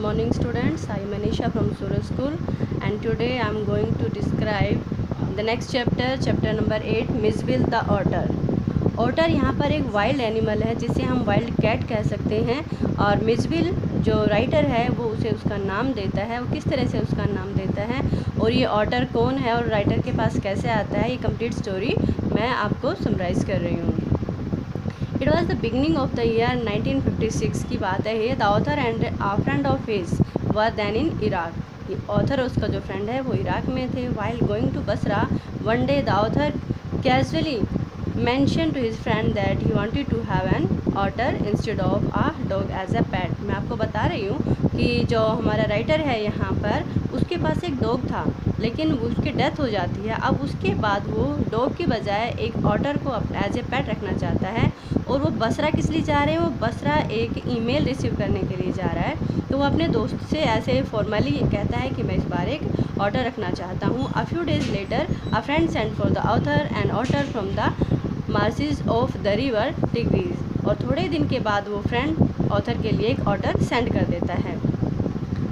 morning students, I am Manisha from Suraj School and today I am going to describe the next chapter number 8 Misville the otter. ओटर यहाँ पर एक wild animal है जिसे हम wild cat कह सकते हैं और मिसविल जो राइटर है वो उसे उसका नाम देता है। वो किस तरह से उसका नाम देता है और ये ऑटर कौन है और राइटर के पास कैसे आता है, ये कंप्लीट स्टोरी मैं आपको समराइज़ कर रही हूँ। It was the beginning of the year 1956 की बात है। ये the author and a friend of his were then in Iraq. ये ऑथर और उसका जो फ्रेंड है वो इराक में थे। While going to Basra one day the author casually mentioned to his friend that he wanted to have an otter instead of a dog as a pet। मैं आपको बता रही हूँ कि जो हमारा राइटर है यहाँ पर उसके पास एक डॉग था लेकिन उसकी डेथ हो जाती है। अब उसके बाद वो डॉग की बजाय एक ऑटर को एज ए पेट रखना चाहता है और वो बसरा किस लिए जा रहे हैं, वो बसरा एक ईमेल रिसीव करने के लिए जा रहा है। तो वो अपने दोस्त से ऐसे फॉर्मली कहता है कि मैं इस बार एक ऑटर रखना चाहता हूँ। A few days later a friend send for the author and otter from the marshes of the river Tigris. और थोड़े दिन के बाद वो फ्रेंड ऑथर के लिए एक ऑटर सेंड कर देता है।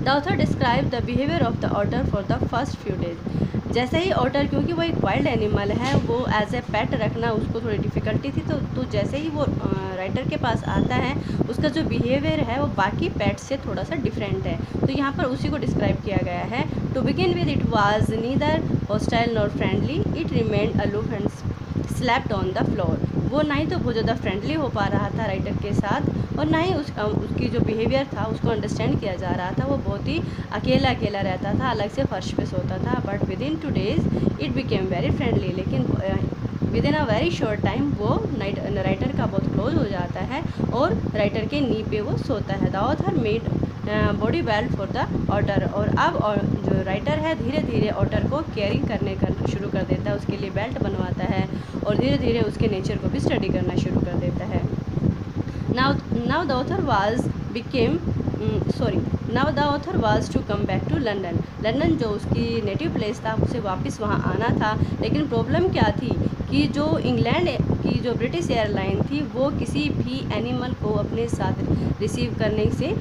The author describe the behaviour of the otter for the first few days. जैसे ही ऑटर, क्योंकि वो एक वाइल्ड एनिमल है, वो एज ए पेट रखना उसको थोड़ी डिफ़िकल्टी थी, तो जैसे ही वो राइटर के पास आता है उसका जो बिहेवियर है वो बाकी पेट से थोड़ा सा डिफरेंट है। तो यहाँ पर उसी को डिस्क्राइब किया गया है। To begin with it was neither hostile nor friendly, it remained aloof and slept on the floor. वो ना ही तो बहुत ज़्यादा फ्रेंडली हो पा रहा था राइटर के साथ और ना ही उसकी जो बिहेवियर था उसको अंडरस्टैंड किया जा रहा था। वो बहुत ही अकेला रहता था, अलग से फर्श पे सोता था। But within 2 days it became very friendly. लेकिन within a very short time वो राइटर का बहुत क्लोज हो जाता है और राइटर के नी पे वो सोता है। The author made body belt for the otter. और अब जो राइटर है धीरे धीरे ऑटर को केयरिंग करने का शुरू कर देता है, उसके लिए बेल्ट बनवाता है और धीरे धीरे उसके नेचर को भी स्टडी करना शुरू कर देता है। Now the author was to come back to London. London जो उसकी नेटिव प्लेस था उसे वापस वहाँ आना था। लेकिन प्रॉब्लम क्या थी कि जो इंग्लैंड की जो ब्रिटिश एयरलाइन थी वो किसी भी एनिमल को अपने साथ रिसीव करने से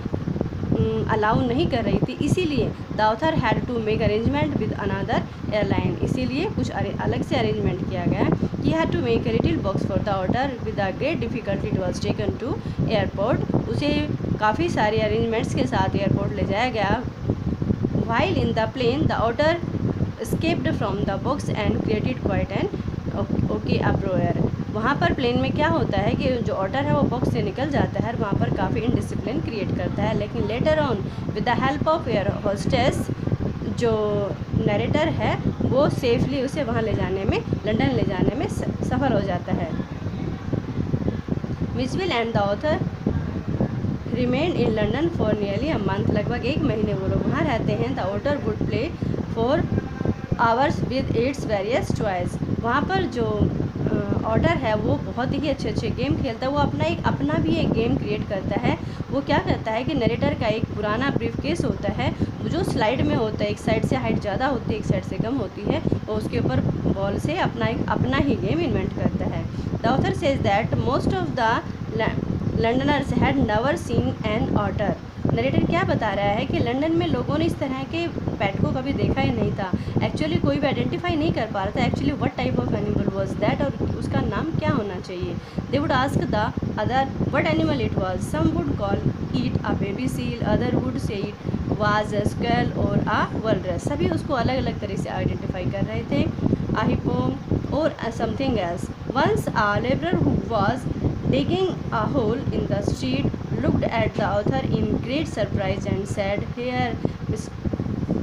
अलाउ नहीं कर रही थी। इसीलिए the author had to make arrangement with another airline. इसीलिए कुछ अलग से अरेंजमेंट किया गया। He had to make a little box for the otter with a great difficulty it was taken to airport. उसे काफ़ी सारे अरेंजमेंट्स के साथ एयरपोर्ट ले जाया गया। While in the plane the otter escaped from the box and created quite an okay uproar. वहाँ पर प्लेन में क्या होता है कि जो ऑटर है वो बॉक्स से निकल जाता है और वहाँ पर काफ़ी इनडिसिप्लिन क्रिएट करता है। लेकिन later on with the help of air hostess, जो नरेटर है वो सेफली उसे वहाँ ले जाने में, लंदन ले जाने में सफल हो जाता है। Mijbil and the author remain in London for nearly a month. लगभग 1 महीने वो लोग वहाँ रहते हैं। The otter would play for hours with its various toys. वहाँ पर जो ऑटर है वो बहुत ही अच्छे गेम खेलता है। वो अपना भी एक गेम क्रिएट करता है। वो क्या करता है कि नरेटर का एक पुराना ब्रीफ केस होता है जो स्लाइड में होता है। एक साइड से हाइट ज़्यादा होती है, एक साइड से कम होती है और उसके ऊपर बॉल से अपना ही गेम इन्वेंट करता है। The author says that most of the Londoners had never seen an otter. Narrator क्या बता रहा है कि लंदन में लोगों ने इस तरह के पेट को कभी देखा ही नहीं था। एक्चुअली कोई भी आइडेंटिफाई नहीं कर पा रहा था actually what type of animal was that और उसका नाम क्या होना चाहिए। They would ask the other what animal it was. Some would call it a baby seal, other would say it was a squirrel और अ वल्रस। सभी उसको अलग अलग तरह से आइडेंटिफाई कर रहे थे, अ हिप्पो और something else. Once a labourer who was digging a hole in the street looked at the author in great surprise and said, "Here,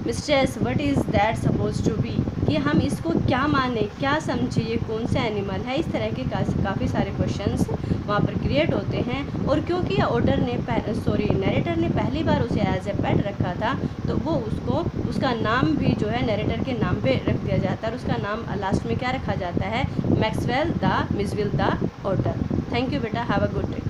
mistress, what is that supposed to be?" कि हम इसको क्या माने, क्या समझे, ये कौन सा एनिमल है। इस तरह के काफ़ी सारे क्वेश्चंस वहाँ पर क्रिएट होते हैं। और क्योंकि नरेटर ने पहली बार उसे एज ए पेट रखा था तो वो उसका नाम भी जो है नरेटर के नाम पे रख दिया जाता है और उसका नाम लास्ट में क्या रखा जाता है, Maxwell the Mijbil the otter. Thank you बेटा, हैव अ गुड डे।